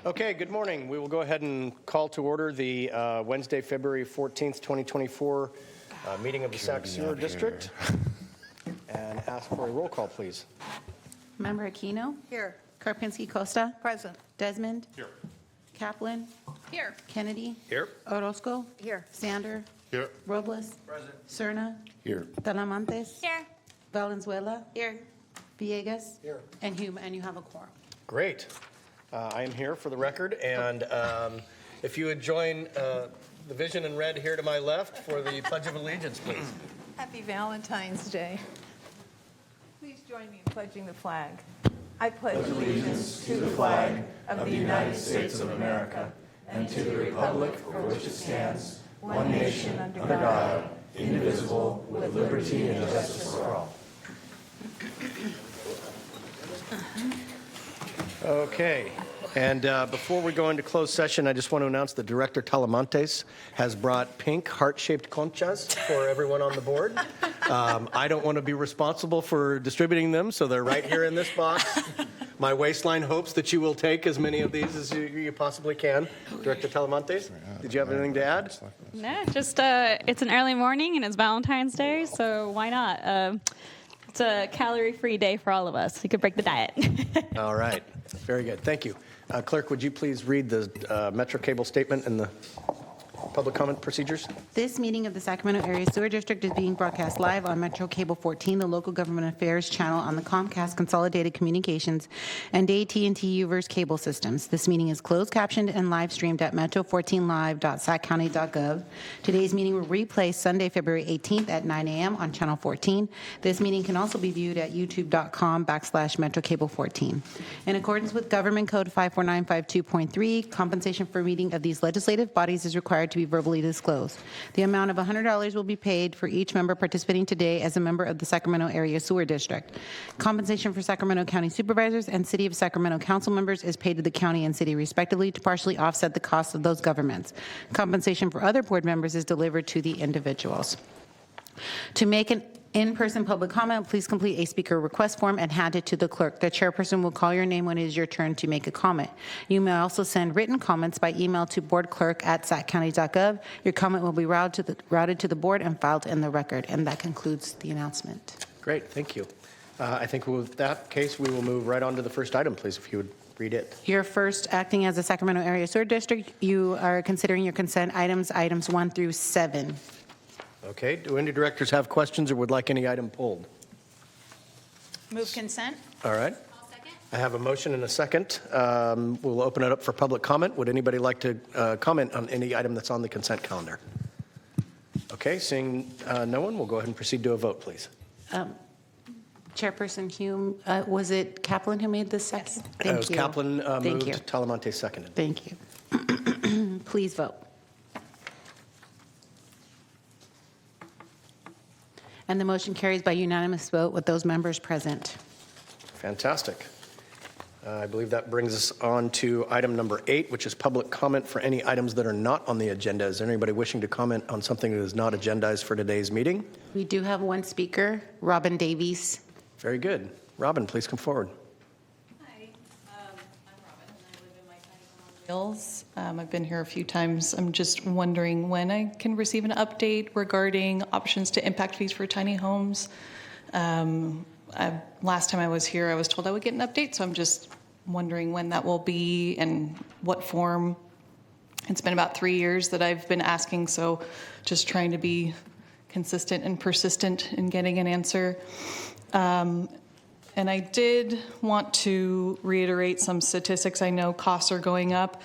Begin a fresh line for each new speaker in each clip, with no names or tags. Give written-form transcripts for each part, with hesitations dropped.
Okay, good morning. We will go ahead and call to order the Wednesday, February 14th, 2024 meeting of the Sac Sewer District and ask for a roll call, please.
Member Aquino?
Here.
Karpinski-Costa?
Present.
Desmond?
Here.
Kaplan?
Here.
Kennedy?
Here.
Orozco?
Here.
Sander?
Here.
Robles?
Present.
Serna?
Here.
Talamantes?
Here.
Valenzuela?
Here.
Villegas?
Here.
And Hume, and you have a quorum.
Great. I am here for the record, and if you would join the vision in red here to my left for the Pledge of Allegiance, please.
Happy Valentine's Day. Please join me in pledging the flag. I pledge allegiance to the flag of the United States of America and to the republic for which it stands, one nation under God, indivisible, with liberty and justice for all.
Okay, and before we go into closed session, I just want to announce that Director Talamantes has brought pink heart-shaped conchas for everyone on the board. I don't want to be responsible for distributing them, so they're right here in this box. My waistline hopes that you will take as many of these as you possibly can. Director Talamantes, did you have anything to add?
No, just it's an early morning and it's Valentine's Day, so why not? It's a calorie-free day for all of us. We could break the diet.
All right. Very good. Thank you. Clerk, would you please read the Metro Cable statement and the public comment procedures?
This meeting of the Sacramento Area Sewer District is being broadcast live on Metro Cable 14, the local government affairs channel on the Comcast Consolidated Communications and AT&T Uverse cable systems. This meeting is closed captioned and live streamed at metro14live.saccounty.gov. Today's meeting will replay Sunday, February 18th at 9 a.m. on Channel 14. This meeting can also be viewed at youtube.com/Metro Cable 14. In accordance with Government Code 54952.3, compensation for meeting of these legislative bodies is required to be verbally disclosed. The amount of $100 will be paid for each member participating today as a member of the Sacramento Area Sewer District. Compensation for Sacramento County Supervisors and City of Sacramento Council members is paid to the county and city respectively to partially offset the costs of those governments. Compensation for other board members is delivered to the individuals. To make an in-person public comment, please complete a speaker request form and hand it to the clerk. The chairperson will call your name when it is your turn to make a comment. You may also send written comments by email to boardclerk@saccounty.gov. Your comment will be routed to the board and filed in the record. And that concludes the announcement.
Great, thank you. I think with that case, we will move right on to the first item, please, if you would read it.
You're first acting as a Sacramento Area Sewer District. You are considering your consent items 1 through 7.
Okay, do any directors have questions or would like any item pulled?
Move consent.
All right.
I'll second.
I have a motion and a second. We'll open it up for public comment. Would anybody like to comment on any item that's on the consent calendar? Okay, seeing no one, we'll go ahead and proceed to a vote, please.
Chairperson Hume, was it Kaplan who made this second?
Yes.
Thank
It was
you.
Kaplan
Thank
moved,
you.
Talamantes seconded.
Thank you. Please vote. And the motion carries by unanimous vote with those members present.
Fantastic. I believe that brings us on to item number 8, which is public comment for any items that are not on the agenda. Is there anybody wishing to comment on something that is not agendized for today's meeting?
We do have one speaker, Robin Davies.
Very good. Robin, please come forward.
Hi, I'm Robin, and I live in my tiny home on wheels. I've been here a few times. I'm just wondering when I can receive an update regarding options to impact fees for tiny homes. Last time I was here, I was told I would get an update, so I'm just wondering when that will be and what form. It's been about 3 years that I've been asking, so just trying to be consistent and persistent in getting an answer. And I did want to reiterate some statistics. I know costs are going up,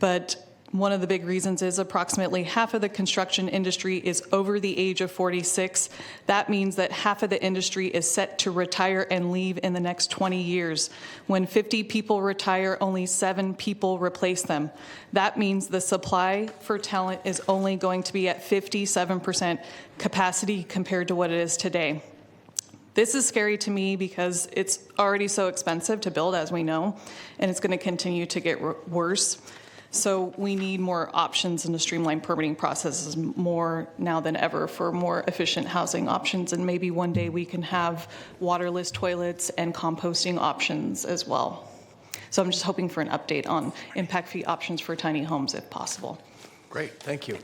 but one of the big reasons is approximately half of the construction industry is over the age of 46. That means that half of the industry is set to retire and leave in the next 20 years. When 50 people retire, only 7 people replace them. That means the supply for talent is only going to be at 57% capacity compared to what it is today. This is scary to me because it's already so expensive to build, as we know, and it's going to continue to get worse. So we need more options in the streamlined permitting processes more now than ever for more efficient housing options. And maybe one day we can have waterless toilets and composting options as well. So I'm just hoping for an update on impact fee options for tiny homes if possible.
Great, thank you.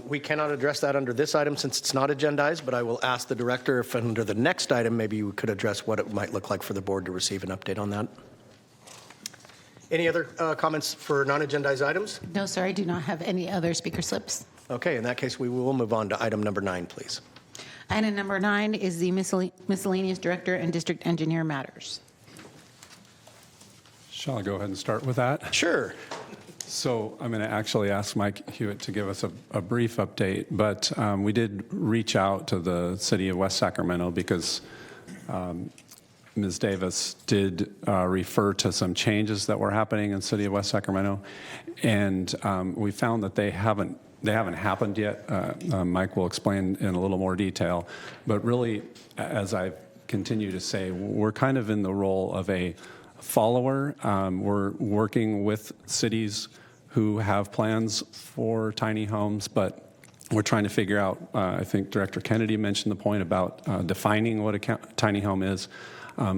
We cannot address that under this item since it's not agendized, but I will ask the director if under the next item, maybe you could address what it might look like for the board to receive an update on that. Any other comments for non-agendized items?
No, sir, I do not have any other speaker slips.
Okay, in that case, we will move on to item number 9, please.
Item number 9 is the miscellaneous director and district engineer matters.
Shall I go ahead and start with that?
Sure.
So I'm going to actually ask Mike Hewitt to give us a brief update, but we did reach out to the city of West Sacramento because Ms. Davis did refer to some changes that were happening in the city of West Sacramento, and we found that they haven't happened yet. Mike will explain in a little more detail, but really, as I continue to say, we're kind of in the role of a follower. We're working with cities who have plans for tiny homes, but we're trying to figure out, I think Director Kennedy mentioned the point about defining what a tiny home is.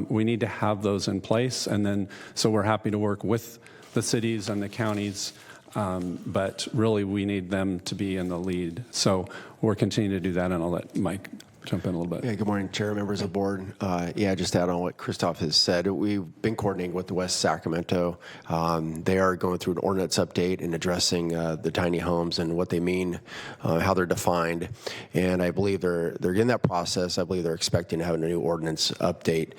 We need to have those in place, and then so we're happy to work with the cities and the counties, but really we need them to be in the lead. So we're continuing to do that, and I'll let Mike jump in a little bit.
Yeah, good morning, Chair, members of the board. Just to add on what Christoph has said, we've been coordinating with the West Sacramento. They are going through an ordinance update and addressing the tiny homes and what they mean, how they're defined. And I believe they're in that process. I believe they're expecting to have a new ordinance update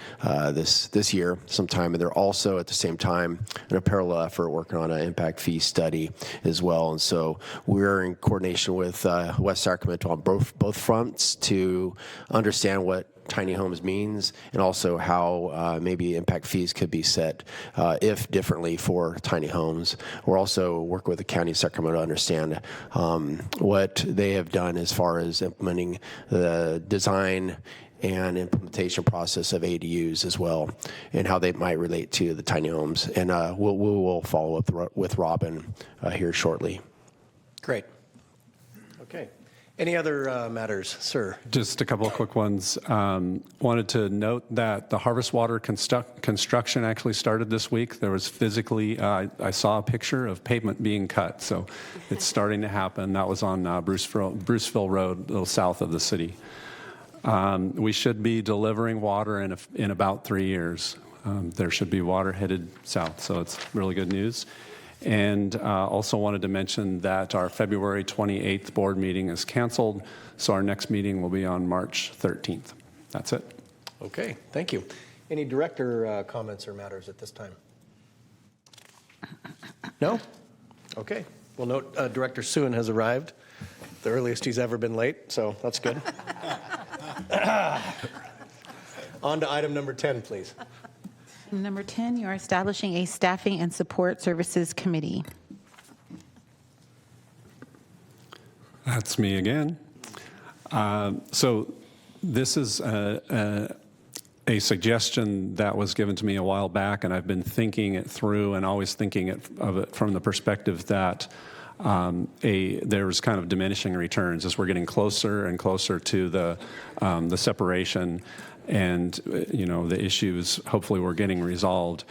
this year sometime. And they're also at the same time in a parallel effort working on an impact fee study as well. And so we're in coordination with West Sacramento on both fronts to understand what tiny homes means and also how maybe impact fees could be set if differently for tiny homes. We're also working with the county of Sacramento to understand what they have done as far as implementing the design and implementation process of ADUs as well, and how they might relate to the tiny homes. And we'll follow up with Robin here shortly.
Great. Okay. Any other matters, sir?
Just a couple of quick ones. Wanted to note that the Harvest Water construction actually started this week. There was physically, I saw a picture of pavement being cut, so it's starting to happen. That was on Bruceville Road, a little south of the city. We should be delivering water in about 3 years. There should be water headed south, so it's really good news. And also wanted to mention that our February 28th board meeting is canceled, so our next meeting will be on March 13th. That's it.
Okay, thank you. Any director comments or matters at this time? No? Okay. Well, note Director Suen has arrived, the earliest he's ever been late, so that's good. On to item number 10, please.
Number 10, you are establishing a staffing and support services committee.
That's me again. So this is a suggestion that was given to me a while back, and I've been thinking it through and always thinking of it from the perspective that there's kind of diminishing returns as we're getting closer and closer to the separation. And, the issues, hopefully, we're getting resolved.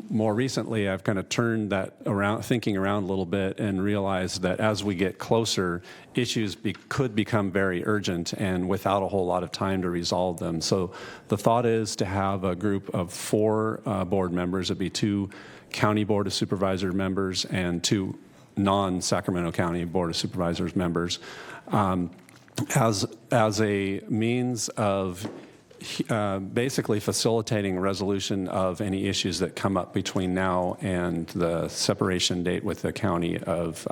More recently, I've kind of turned that around, thinking around a little bit, and realized that as we get closer, issues could become very urgent and without a whole lot of time to resolve them. So the thought is to have a group of 4 board members. It'd be 2 county board of supervisor members and 2 non-Sacramento County Board of Supervisors members as a means of basically facilitating resolution of any issues that come up between now and the separation date with the county of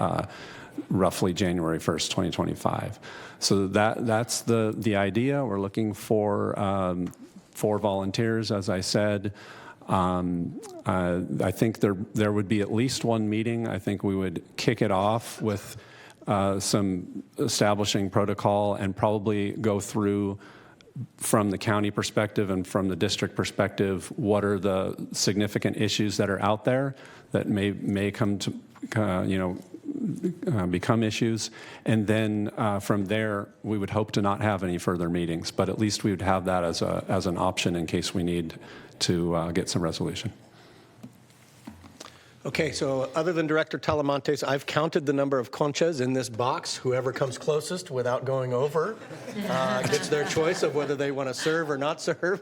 roughly January 1st, 2025. So that's the idea. We're looking for volunteers, as I said. I think there would be at least one meeting. I think we would kick it off with some establishing protocol and probably go through from the county perspective and from the district perspective, what are the significant issues that are out there that may come to, become issues. And then from there, we would hope to not have any further meetings, but at least we would have that as an option in case we need to get some resolution.
Okay, so other than Director Talamantes, I've counted the number of conchas in this box. Whoever comes closest without going over gets their choice of whether they want to serve or not serve.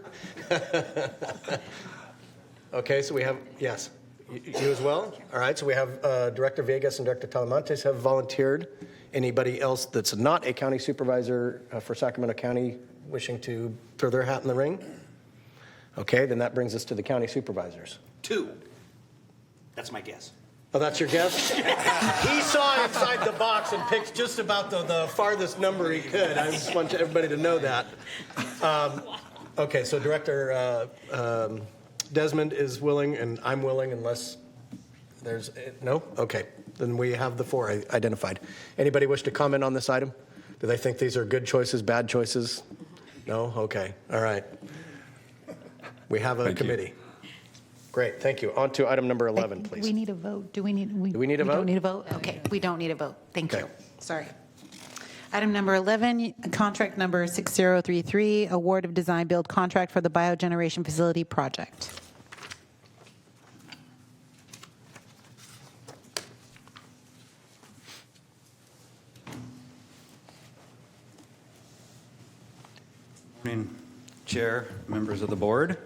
Okay, so we have, yes, you as well? All right, so we have Director Vegas and Director Talamantes have volunteered. Anybody else that's not a county supervisor for Sacramento County wishing to throw their hat in the ring? Okay, then that brings us to the county supervisors.
2. That's my guess.
Oh, that's your guess? He saw inside the box and picked just about the farthest number he could. I just want everybody to know that. Okay, so Director Desmond is willing, and I'm willing unless there's, no? Okay, then we have the 4 identified. Anybody wish to comment on this item? Do they think these are good choices, bad choices? No? Okay, all right. We have a
Thank you.
committee. Great, thank you. On to item number 11, please.
We need a vote. Do we need
we need a
We
vote?
don't need a vote? Okay, we don't need a vote. Thank you.
Okay.
Sorry. Item number 11, contract number 6033, award of design build contract for the biogeneration facility project.
Morning, Chair, members of the board.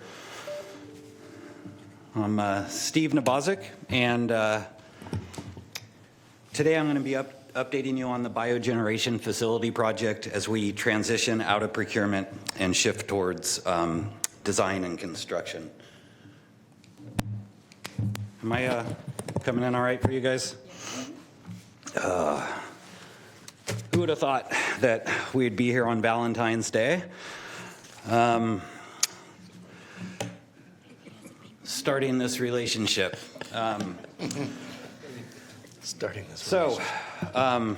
I'm Steve Nabozic, and today I'm going to be updating you on the biogeneration facility project as we transition out of procurement and shift towards design and construction. Am I coming in all right for you guys? Who would have thought that we'd be here on Valentine's Day? Starting this relationship.
Starting this.
So, I'm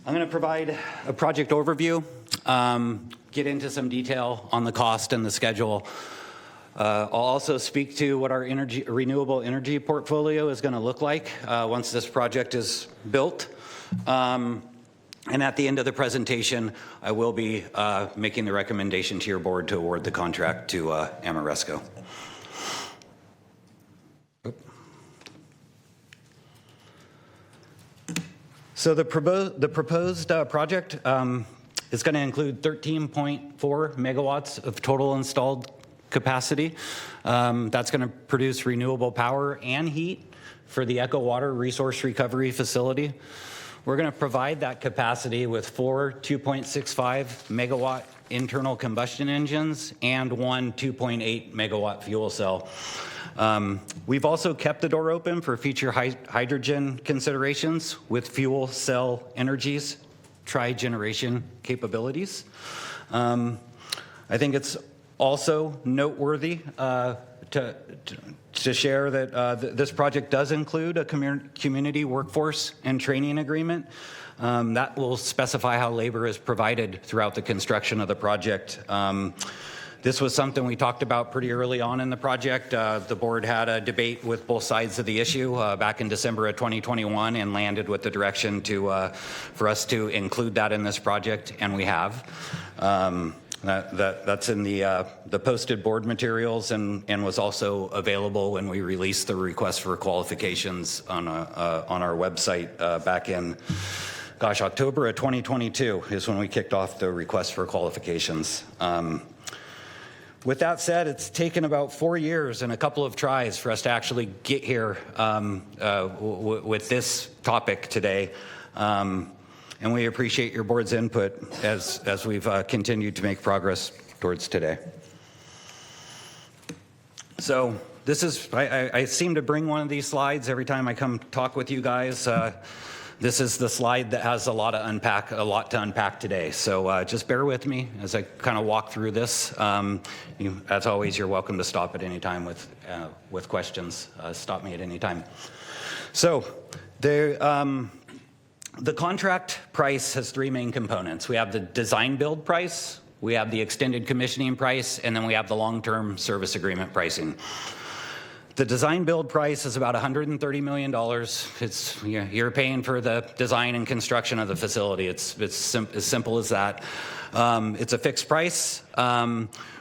going to provide a project overview, get into some detail on the cost and the schedule. I'll also speak to what our renewable energy portfolio is going to look like once this project is built. And at the end of the presentation, I will be making the recommendation to your board to award the contract to Amoresco. So the proposed project is going to include 13.4 megawatts of total installed capacity. That's going to produce renewable power and heat for the Echo Water Resource Recovery Facility. We're going to provide that capacity with 4 2.65 megawatt internal combustion engines and 1 2.8 megawatt fuel cell. We've also kept the door open for future hydrogen considerations with fuel cell energies, tri-generation capabilities. I think it's also noteworthy to share that this project does include a community workforce and training agreement. That will specify how labor is provided throughout the construction of the project. This was something we talked about pretty early on in the project. The board had a debate with both sides of the issue back in December of 2021 and landed with the direction for us to include that in this project, and we have. That's in the posted board materials and was also available when we released the request for qualifications on our website back in, October of 2022 is when we kicked off the request for qualifications. With that said, it's taken about 4 years and a couple of tries for us to actually get here with this topic today. And we appreciate your board's input as we've continued to make progress towards today. So this is, I seem to bring one of these slides every time I come talk with you guys. This is the slide that has a lot to unpack today. So just bear with me as I kind of walk through this. As always, you're welcome to stop at any time with questions. Stop me at any time. So the contract price has 3 main components. We have the design build price, we have the extended commissioning price, and then we have the long-term service agreement pricing. The design build price is about $130 million. It's, you're paying for the design and construction of the facility. It's as simple as that. It's a fixed price.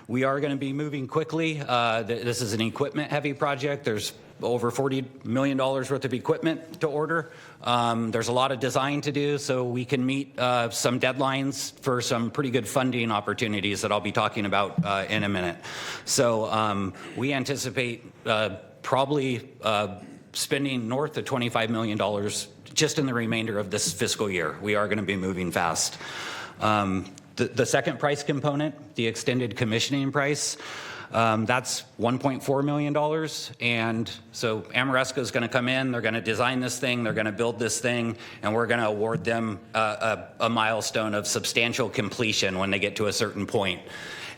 We are going to be moving quickly. This is an equipment-heavy project. There's over $40 million worth of equipment to order. There's a lot of design to do, so we can meet some deadlines for some pretty good funding opportunities that I'll be talking about in a minute. So we anticipate probably spending north of $25 million just in the remainder of this fiscal year. We are going to be moving fast. The second price component, the extended commissioning price, that's $1.4 million. And so Ameresco is going to come in, they're going to design this thing, they're going to build this thing, and we're going to award them a milestone of substantial completion when they get to a certain point.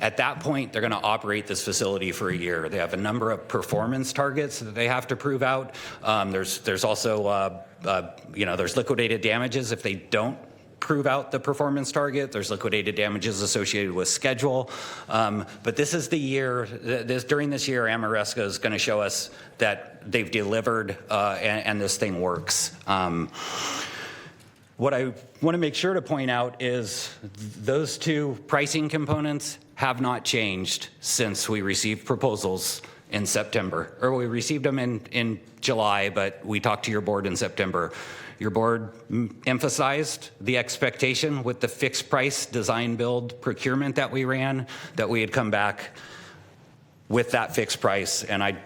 At that point, they're going to operate this facility for a year. They have a number of performance targets that they have to prove out. There's also, there's liquidated damages if they don't prove out the performance target. There's liquidated damages associated with schedule. But this is the year, during this year, Ameresco is going to show us that they've delivered and this thing works. What I want to make sure to point out is those two pricing components have not changed since we received proposals in September. Or we received them in July, but we talked to your board in September. Your board emphasized the expectation with the fixed price design build procurement that we ran, that we had come back with that fixed price. And I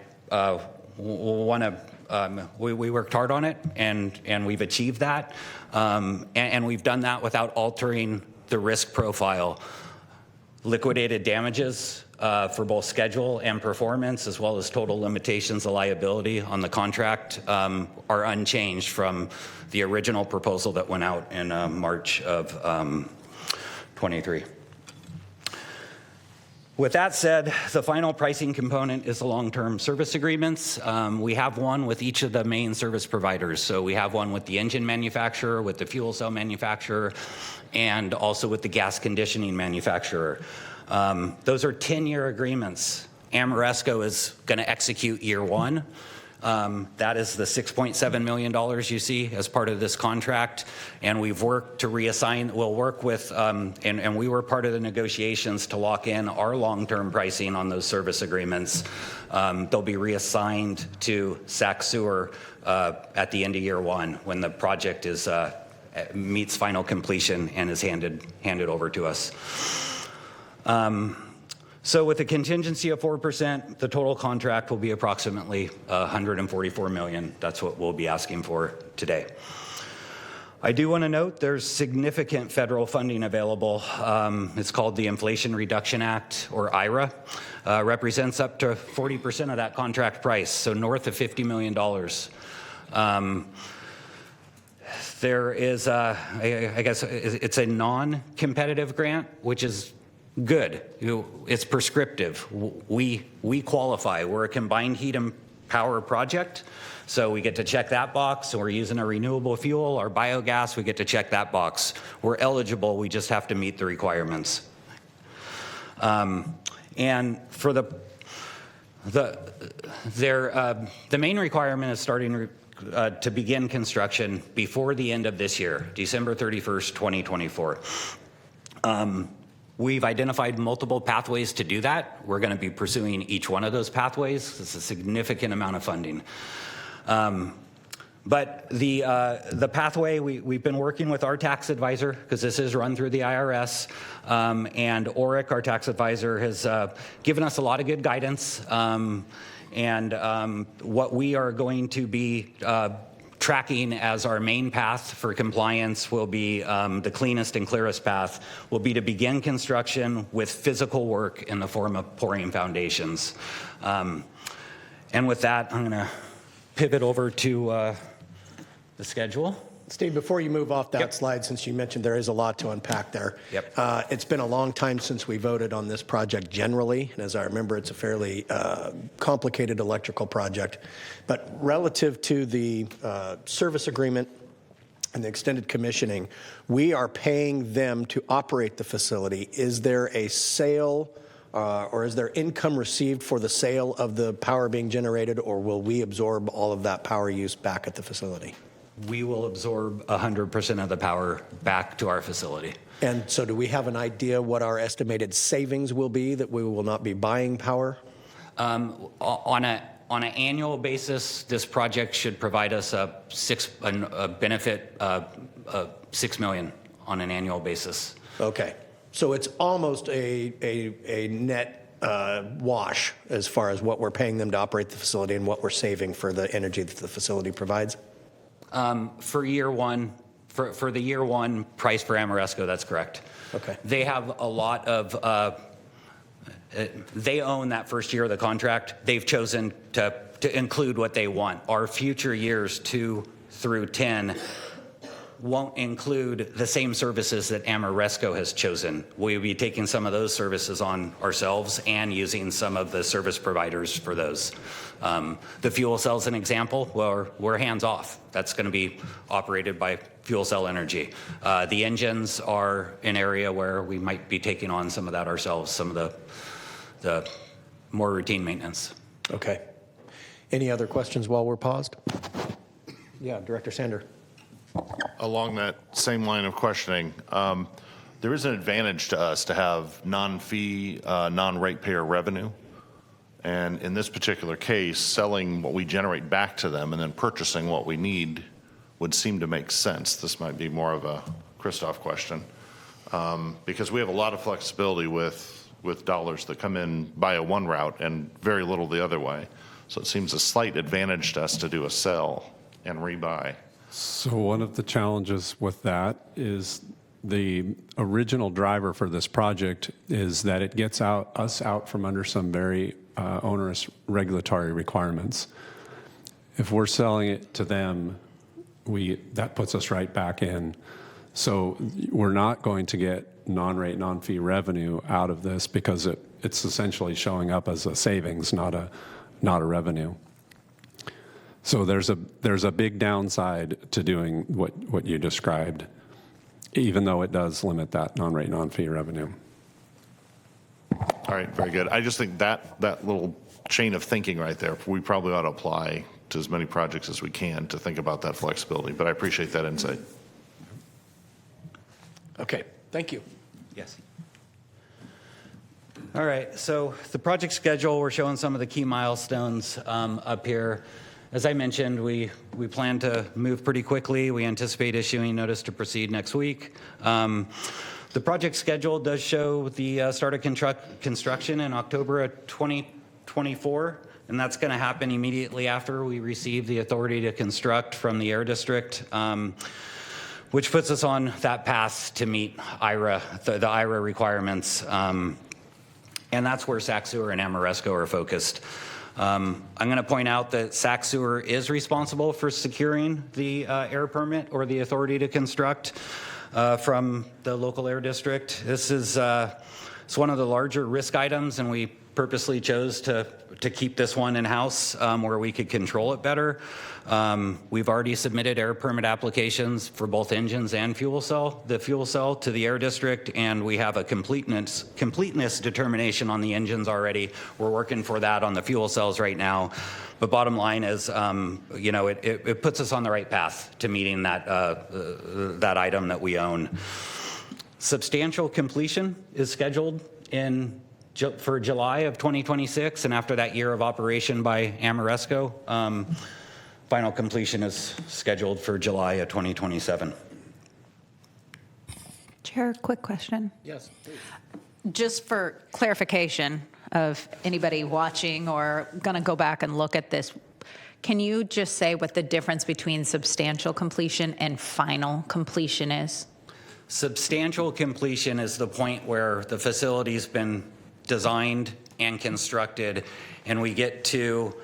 want to, we worked hard on it, and we've achieved that. And we've done that without altering the risk profile. Liquidated damages for both schedule and performance, as well as total limitations of liability on the contract, are unchanged from the original proposal that went out in March of 23. With that said, the final pricing component is the long-term service agreements. We have one with each of the main service providers. So we have one with the engine manufacturer, with the fuel cell manufacturer, and also with the gas conditioning manufacturer. Those are 10-year agreements. Ameresco is going to execute year one. That is the $6.7 million you see as part of this contract. And we've worked to reassign, we'll work with, and we were part of the negotiations to lock in our long-term pricing on those service agreements. They'll be reassigned to Sac Sewer at the end of year one when the project is meets final completion and is handed over to us. So with a contingency of 4%, the total contract will be approximately $144 million. That's what we'll be asking for today. I do want to note there's significant federal funding available. It's called the Inflation Reduction Act, or IRA. Represents up to 40% of that contract price, so north of $50 million. There is, I guess, it's a non-competitive grant, which is good. It's prescriptive. We qualify. We're a combined heat and power project, so we get to check that box. So we're using a renewable fuel or biogas. We get to check that box. We're eligible. We just have to meet the requirements. And for the main requirement is starting to begin construction before the end of this year, December 31st, 2024. We've identified multiple pathways to do that. We're going to be pursuing each one of those pathways. It's a significant amount of funding. But the pathway, we've been working with our tax advisor, because this is run through the IRS, and ORIC, our tax advisor, has given us a lot of good guidance. And what we are going to be tracking as our main path for compliance will be the cleanest and clearest path will be to begin construction with physical work in the form of pouring foundations. And with that, I'm going to pivot over to the schedule.
Steve, before you move off that
Yep.
slide, since you mentioned there is a lot to unpack there.
Yep.
It's been a long time since we voted on this project generally, and as I remember, it's a fairly complicated electrical project. But relative to the service agreement and the extended commissioning, we are paying them to operate the facility. Is there a sale or is there income received for the sale of the power being generated, or will we absorb all of that power use back at the facility?
We will absorb 100% of the power back to our facility.
And so do we have an idea what our estimated savings will be, that we will not be buying power?
On an on an annual basis, this project should provide us a benefit of $6 million on an annual basis.
Okay. So it's almost a net wash as far as what we're paying them to operate the facility and what we're saving for the energy that the facility provides?
For year one, for the year one price for Amoresco, that's correct.
Okay.
They have a lot of, they own that first year of the contract. They've chosen to include what they want. Our future years 2 through 10 won't include the same services that Amoresco has chosen. We'll be taking some of those services on ourselves and using some of the service providers for those. The fuel cell's an example. Well, we're hands off. That's going to be operated by Fuel Cell Energy. The engines are an area where we might be taking on some of that ourselves, some of the more routine maintenance.
Okay. Any other questions while we're paused? Yeah, Director Sander.
Along that same line of questioning, there is an advantage to us to have non-fee, non-ratepayer revenue. And in this particular case, selling what we generate back to them and then purchasing what we need would seem to make sense. This might be more of a Christoph question, because we have a lot of flexibility with dollars that come in via one route and very little the other way. So it seems a slight advantage to us to do a sell and rebuy.
So one of the challenges with that is the original driver for this project is that it gets us out from under some very onerous regulatory requirements. If we're selling it to them, that puts us right back in. So we're not going to get non-rate, non-fee revenue out of this because it's essentially showing up as a savings, not a revenue. So there's a big downside to doing what you described, even though it does limit that non-rate, non-fee revenue.
All right, very good. I just think that little chain of thinking right there, we probably ought to apply to as many projects as we can to think about that flexibility, but I appreciate that insight.
Okay, thank you.
Yes. All right, so the project schedule, we're showing some of the key milestones up here. As I mentioned, we plan to move pretty quickly. We anticipate issuing notice to proceed next week. The project schedule does show the start of construction in October of 2024, and that's going to happen immediately after we receive the authority to construct from the Air District, which puts us on that path to meet the IRA requirements. And that's where Sac Sewer and Amoresco are focused. I'm going to point out that Sac Sewer is responsible for securing the air permit or the authority to construct from the local air district. This is it's one of the larger risk items, and we purposely chose to keep this one in-house where we could control it better. We've already submitted air permit applications for both engines and fuel cell to the Air District, and we have a completeness determination on the engines already. We're working for that on the fuel cells right now. But bottom line is, it puts us on the right path to meeting that item that we own. Substantial completion is scheduled for July of 2026, and after that year of operation by Amoresco, final completion is scheduled for July of 2027.
Chair, quick question.
Yes, please.
Just for clarification of anybody watching or going to go back and look at this, can you just say what the difference between substantial completion and final completion is?
Substantial completion is the point where the facility's been designed and constructed, and we get to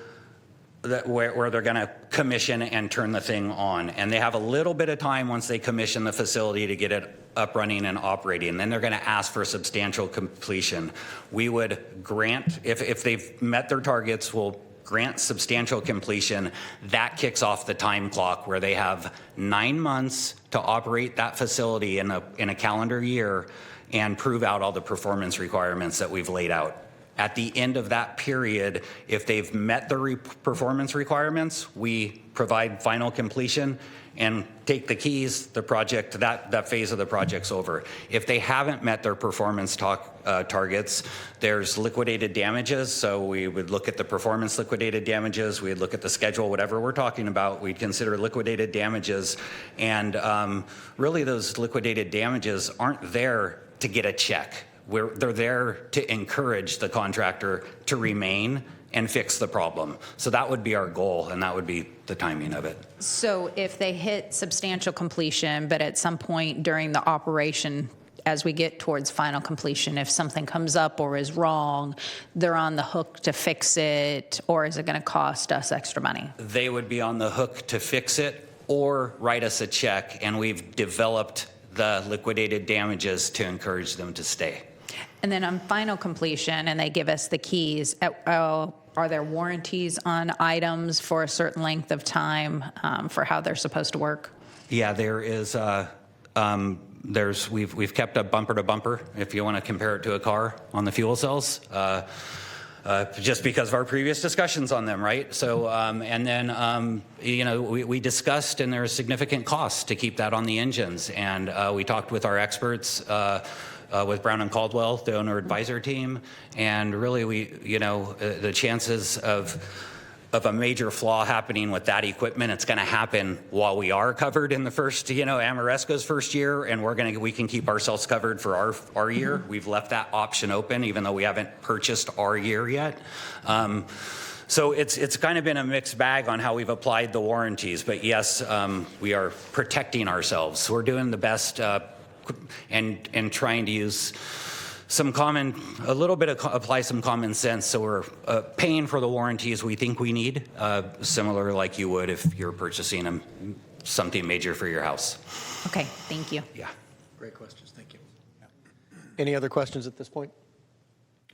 where they're going to commission and turn the thing on. And they have a little bit of time once they commission the facility to get it up running and operating. And then they're going to ask for substantial completion. We would grant, if they've met their targets, we'll grant substantial completion. That kicks off the time clock where they have 9 months to operate that facility in a calendar year and prove out all the performance requirements that we've laid out. At the end of that period, if they've met the performance requirements, we provide final completion and take the keys, the project, that phase of the project's over. If they haven't met their performance targets, there's liquidated damages. So we would look at the performance liquidated damages, we'd look at the schedule, whatever we're talking about, we'd consider liquidated damages. And really those liquidated damages aren't there to get a check. They're there to encourage the contractor to remain and fix the problem. So that would be our goal, and that would be the timing of it.
So if they hit substantial completion, but at some point during the operation, as we get towards final completion, if something comes up or is wrong, they're on the hook to fix it, or is it going to cost us extra money?
They would be on the hook to fix it or write us a check, and we've developed the liquidated damages to encourage them to stay.
And then on final completion, and they give us the keys, are there warranties on items for a certain length of time for how they're supposed to work?
Yeah, there is. We've kept a bumper to bumper, if you want to compare it to a car, on the fuel cells. Just because of our previous discussions on them, right? So, and then, we discussed, and there's significant costs to keep that on the engines. And we talked with our experts, with Brown and Caldwell, the owner advisor team, and really the chances of a major flaw happening with that equipment, it's going to happen while we are covered in the first, Ameresco's first year, and we can keep ourselves covered for our year. We've left that option open, even though we haven't purchased our year yet. So it's kind of been a mixed bag on how we've applied the warranties, but yes, we are protecting ourselves. We're doing the best and trying to use apply some common sense. So we're paying for the warranties we think we need, similar like you would if you're purchasing something major for your house.
Okay, thank you.
Yeah.
Great questions. Thank you. Any other questions at this point?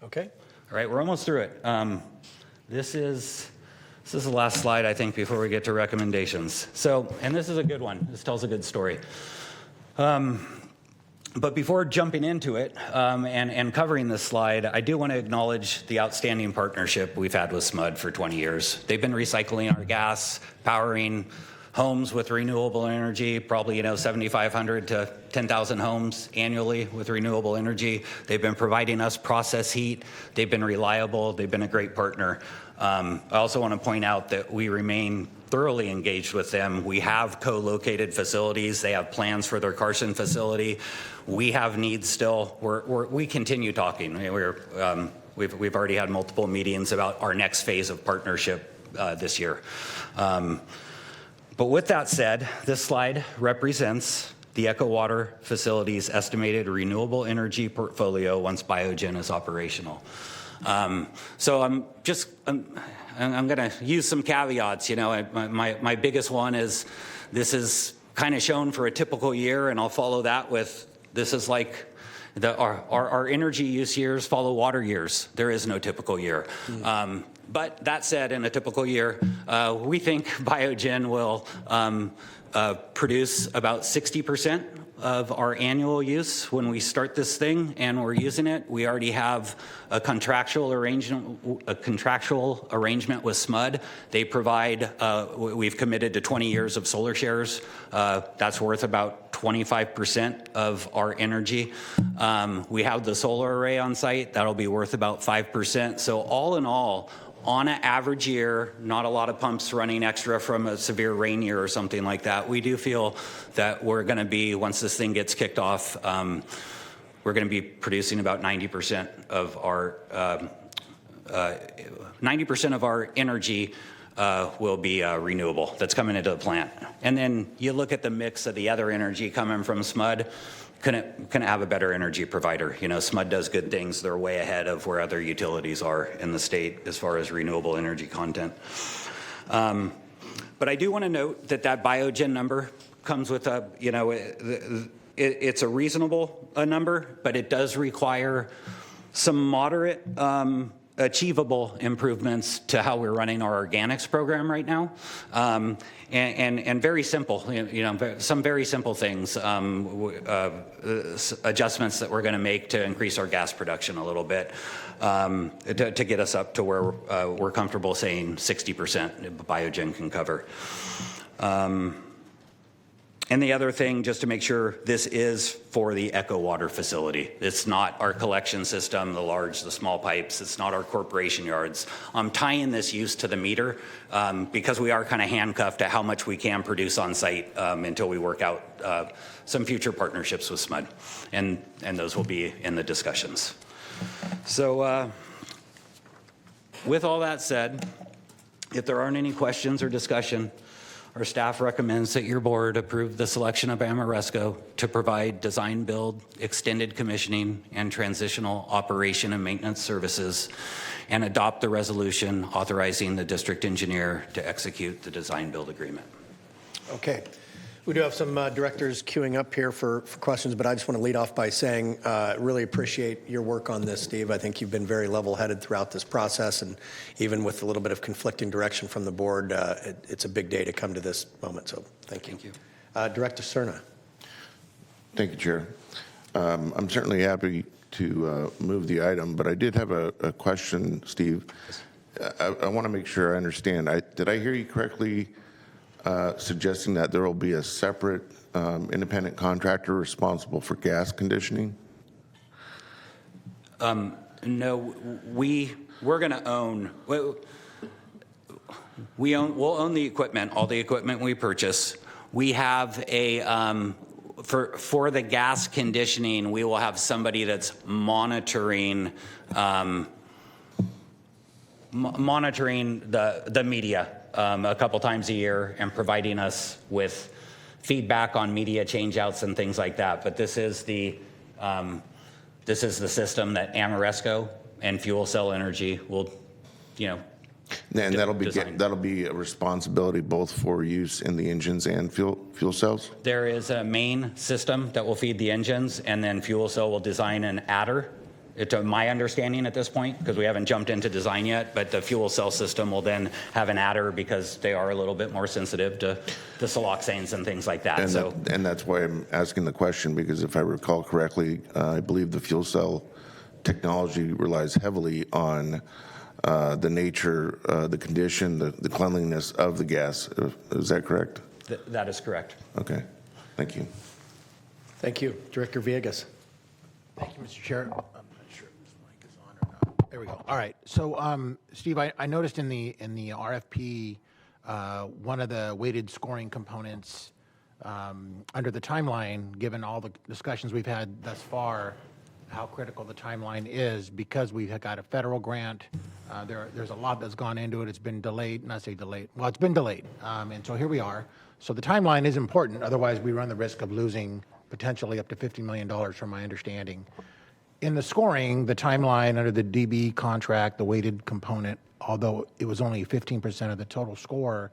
Okay.
All right, we're almost through it. This is the last slide, I think, before we get to recommendations. So, and this is a good one. This tells a good story. But before jumping into it and covering this slide, I do want to acknowledge the outstanding partnership we've had with SMUD for 20 years. They've been recycling our gas, powering homes with renewable energy, probably 7,500 to 10,000 homes annually with renewable energy. They've been providing us process heat. They've been reliable. They've been a great partner. I also want to point out that we remain thoroughly engaged with them. We have co-located facilities. They have plans for their Carson facility. We have needs still. We continue talking. We've already had multiple meetings about our next phase of partnership this year. But with that said, this slide represents the Echo Water facility's estimated renewable energy portfolio once Biogen is operational. So I'm going to use some caveats. My biggest one is this is kind of shown for a typical year, and I'll follow that with this is like our energy use years follow water years. There is no typical year. But that said, in a typical year, we think Biogen will produce about 60% of our annual use when we start this thing and we're using it. We already have a contractual arrangement with SMUD. They provide, we've committed to 20 years of solar shares. That's worth about 25% of our energy. We have the solar array on site. That'll be worth about 5%. So all in all, on an average year, not a lot of pumps running extra from a severe rain year or something like that. We do feel that we're going to be, once this thing gets kicked off, we're going to be producing about 90% of our energy will be renewable that's coming into the plant. And then you look at the mix of the other energy coming from SMUD. Couldn't have a better energy provider. SMUD does good things. They're way ahead of where other utilities are in the state as far as renewable energy content. But I do want to note that Biogen number comes with it's a reasonable number, but it does require some moderate achievable improvements to how we're running our organics program right now, and very simple, some very simple things, adjustments that we're going to make to increase our gas production a little bit, to get us up to where we're comfortable saying 60% biogen can cover. And the other thing, just to make sure, this is for the Echo Water facility. It's not our collection system, the small pipes. It's not our corporation yards. I'm tying this use to the meter because we are kind of handcuffed to how much we can produce on site until we work out some future partnerships with SMUD. And those will be in the discussions. So with all that said, if there aren't any questions or discussion, our staff recommends that your board approve the selection of Ameresco to provide design build, extended commissioning, and transitional operation and maintenance services, and adopt the resolution authorizing the district engineer to execute the design build agreement.
Okay. We do have some directors queuing up here for questions, but I just want to lead off by saying really appreciate your work on this, Steve. I think you've been very level-headed throughout this process, and even with a little bit of conflicting direction from the board, it's a big day to come to this moment, so thank you.
Thank you.
Director Cerna.
Thank you, Chair. I'm certainly happy to move the item, but I did have a question, Steve. I want to make sure I understand. Did I hear you correctly suggesting that there will be a separate independent contractor responsible for gas conditioning?
No, we're going to own. We'll own the equipment, all the equipment we purchase. We have a for the gas conditioning, we will have somebody that's monitoring the media a couple times a year and providing us with feedback on media changeouts and things like that. But this is the system that Ameresco and Fuel Cell Energy will,
And that'll
design.
be a responsibility both for use in the engines and fuel cells?
There is a main system that will feed the engines, and then Fuel Cell will design an adder. It's my understanding at this point, because we haven't jumped into design yet, but the fuel cell system will then have an adder because they are a little bit more sensitive to the siloxanes and things like that.
And that's why I'm asking the question, because if I recall correctly, I believe the fuel cell technology relies heavily on the nature, the condition, the cleanliness of the gas. Is that correct?
That is correct.
Okay. Thank you.
Thank you. Director Villegas.
Thank you, Mr. Chair. I'm not sure if this mic is on or not. There we go. All right. So, Steve, I noticed in the RFP, one of the weighted scoring components under the timeline, given all the discussions we've had thus far, how critical the timeline is because we've got a federal grant. There's a lot that's gone into it. It's been delayed. Not say delayed. Well, it's been delayed. And so here we are. So the timeline is important. Otherwise, we run the risk of losing potentially up to $50 million from my understanding. In the scoring, the timeline under the DB contract, the weighted component, although it was only 15% of the total score,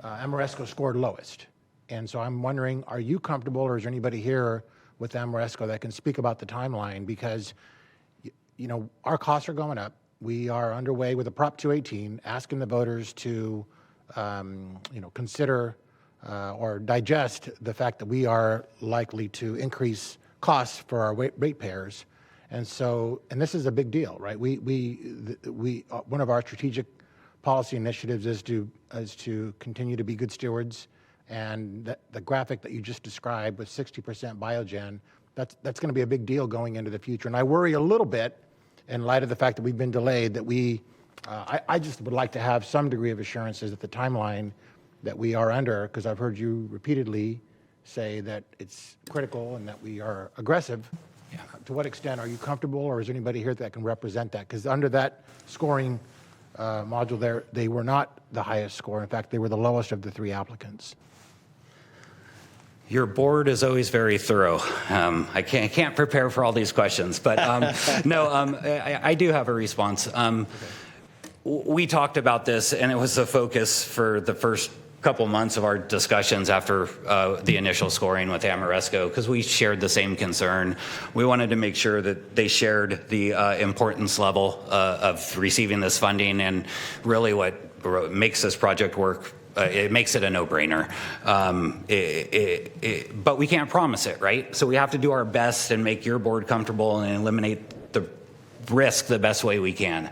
Ameresco scored lowest. And so I'm wondering, are you comfortable, or is there anybody here with Ameresco that can speak about the timeline? Because, our costs are going up. We are underway with a Prop 218, asking the voters to, consider or digest the fact that we are likely to increase costs for our ratepayers. And so, and this is a big deal, right? One of our strategic policy initiatives is to continue to be good stewards. And the graphic that you just described with 60% biogen, that's going to be a big deal going into the future. And I worry a little bit, in light of the fact that we've been delayed, that I just would like to have some degree of assurances that the timeline that we are under, because I've heard you repeatedly say that it's critical and that we are aggressive. Yeah. To what extent are you comfortable, or is there anybody here that can represent that? Because under that scoring module there, they were not the highest score. In fact, they were the lowest of the three applicants.
Your board is always very thorough. I can't prepare for all these questions, but I do have a response. Okay. We talked about this, and it was a focus for the first couple months of our discussions after the initial scoring with Amoresco, because we shared the same concern. We wanted to make sure that they shared the importance level of receiving this funding, and really what makes this project work. It makes it a no-brainer. But we can't promise it, right? So we have to do our best and make your board comfortable and eliminate the risk the best way we can.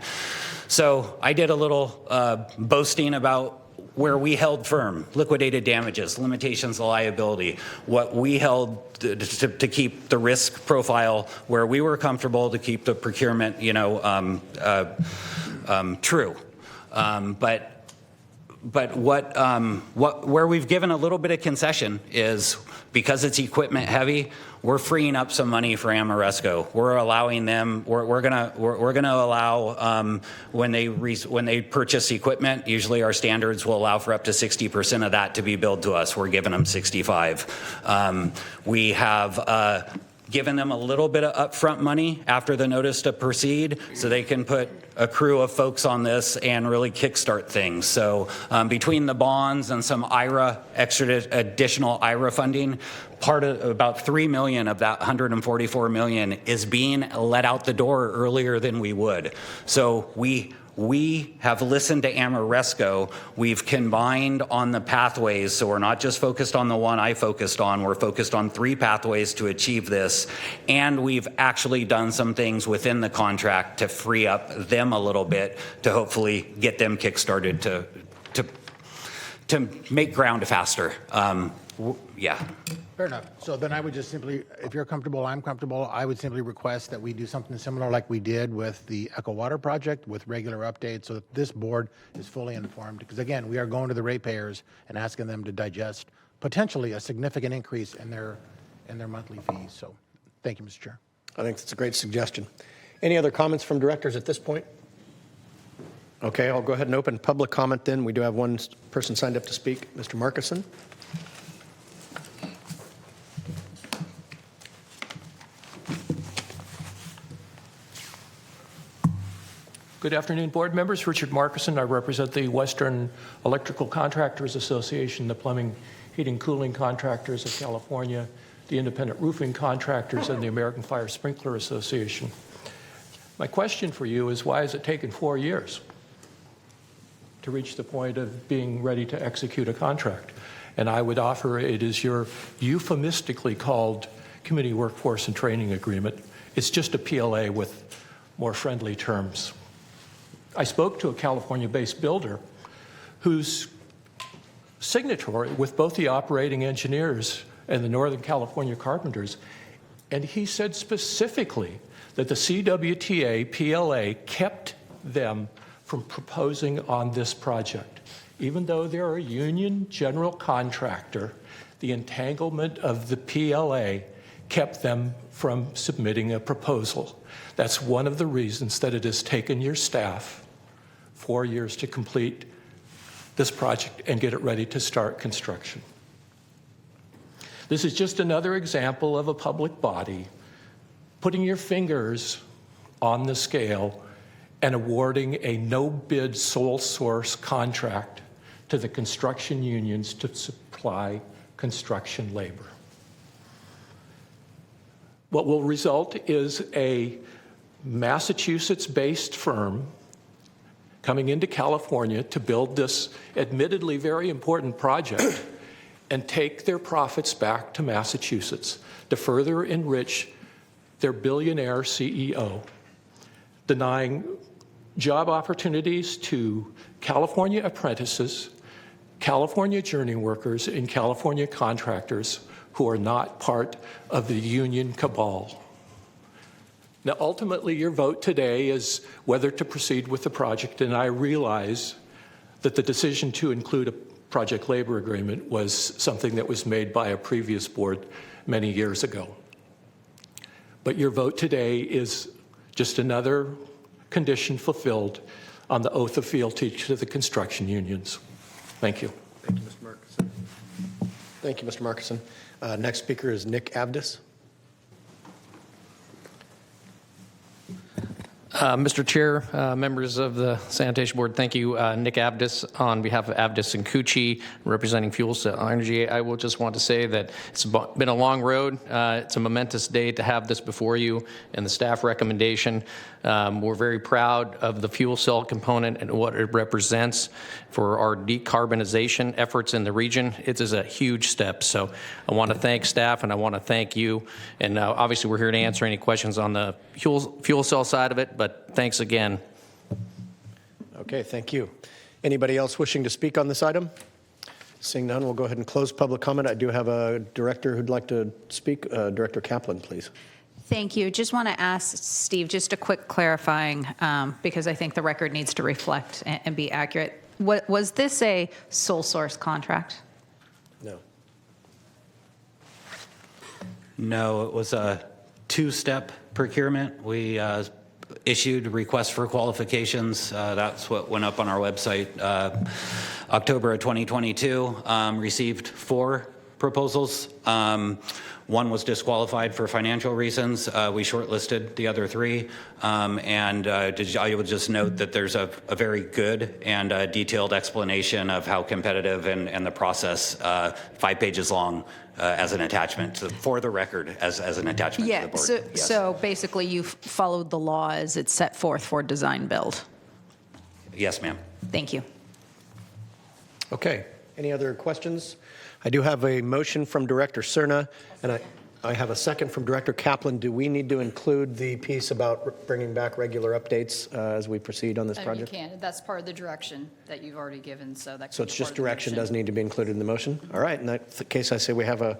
So I did a little boasting about where we held firm: liquidated damages, limitations of liability, what we held to keep the risk profile where we were comfortable, to keep the procurement, true. But where we've given a little bit of concession is because it's equipment heavy, we're freeing up some money for Amoresco. We're allowing them. We're gonna allow when they purchase equipment. Usually our standards will allow for up to 60% of that to be billed to us. We're giving them 65. We have given them a little bit of upfront money after the notice to proceed, so they can put a crew of folks on this and really kickstart things. So between the bonds and some additional IRA funding, part of about $3 million of that $144 million is being let out the door earlier than we would. So we have listened to Amoresco. We've combined on the pathways, so we're not just focused on the one I focused on. We're focused on 3 pathways to achieve this, and we've actually done some things within the contract to free up them a little bit to hopefully get them kickstarted to make ground faster. Yeah.
Fair enough. So then I would just simply, if you're comfortable, I'm comfortable, I would simply request that we do something similar like we did with the Echo Water project, with regular updates, so that this board is fully informed. Because again, we are going to the ratepayers and asking them to digest potentially a significant increase in their monthly fees. So thank you, Mr. Chair.
I think that's a great suggestion. Any other comments from directors at this point? Okay, I'll go ahead and open public comment then. We do have one person signed up to speak, Mr. Markison.
Good afternoon, board members. Richard Markison. I represent the Western Electrical Contractors Association, the Plumbing, Heating, Cooling Contractors of California, the Independent Roofing Contractors, and the American Fire Sprinkler Association. My question for you is, why has it taken 4 years to reach the point of being ready to execute a contract? And I would offer it is your euphemistically called Community Workforce and Training Agreement. It's just a PLA with more friendly terms. I spoke to a California-based builder who's signatory with both the operating engineers and the Northern California carpenters, and he said specifically that the CWTA PLA kept them from proposing on this project. Even though they're a union general contractor, the entanglement of the PLA kept them from submitting a proposal. That's one of the reasons that it has taken your staff 4 years to complete this project and get it ready to start construction. This is just another example of a public body putting your fingers on the scale and awarding a no-bid sole source contract to the construction unions to supply construction labor. What will result is a Massachusetts-based firm coming into California to build this admittedly very important project and take their profits back to Massachusetts to further enrich their billionaire CEO, denying job opportunities to California apprentices, California journey workers, and California contractors who are not part of the union cabal. Now, ultimately, your vote today is whether to proceed with the project, and I realize that the decision to include a project labor agreement was something that was made by a previous board many years ago. But your vote today is just another condition fulfilled on the oath of fealty to the construction unions. Thank you.
Thank you, Mr. Markison. Thank you, Mr. Markison. Next speaker is Nick Avdis.
Mr. Chair, members of the Sanitation Board, thank you. Nick Abdis on behalf of Abdis and Cucci, representing Fuel Cell Energy. I will just want to say that it's been a long road. It's a momentous day to have this before you and the staff recommendation. We're very proud of the fuel cell component and what it represents for our decarbonization efforts in the region. It is a huge step. So I want to thank staff and I want to thank you. And obviously we're here to answer any questions on the fuel cell side of it, but thanks again.
Okay, thank you. Anybody else wishing to speak on this item? Seeing none, we'll go ahead and close public comment. I do have a director who'd like to speak. Director Kaplan, please.
Thank you. Just want to ask Steve, just a quick clarifying, because I think the record needs to reflect and be accurate. Was this a sole source contract?
No.
No, it was a two-step procurement. We issued requests for qualifications. That's what went up on our website. October of 2022, received 4 proposals. One was disqualified for financial reasons. We shortlisted the other 3. And I would just note that there's a very good and detailed explanation of how competitive and the process, 5 pages long, as an attachment for the record, as an attachment to the board.
So basically you followed the law as it's set forth for design build.
Yes, ma'am.
Thank you.
Okay. Any other questions? I do have a motion from Director Cerna, and I have a second from Director Kaplan. Do we need to include the piece about bringing back regular updates as we proceed on this project?
You can. That's part of the direction that you've already given, so that.
So it's just direction, doesn't need to be included in the motion? All right, in that case, I say we have a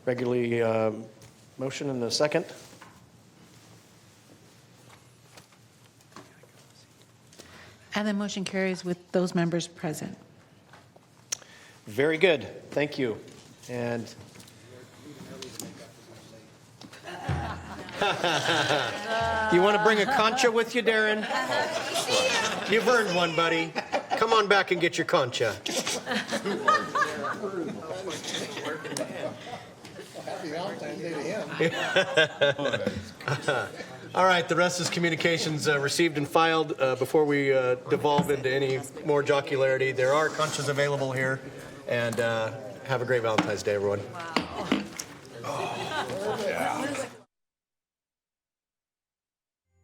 regularly motion and a second.
And the motion carries with those members present.
Very good. Thank you. And you want to bring a concha with you, Darren? You've earned one, buddy. Come on back and get your concha.
Happy Valentine's Day to him.
All right, the rest is communications received and filed. Before we devolve into any more jocularity, there are conchas available here. And have a great Valentine's Day, everyone.
Wow.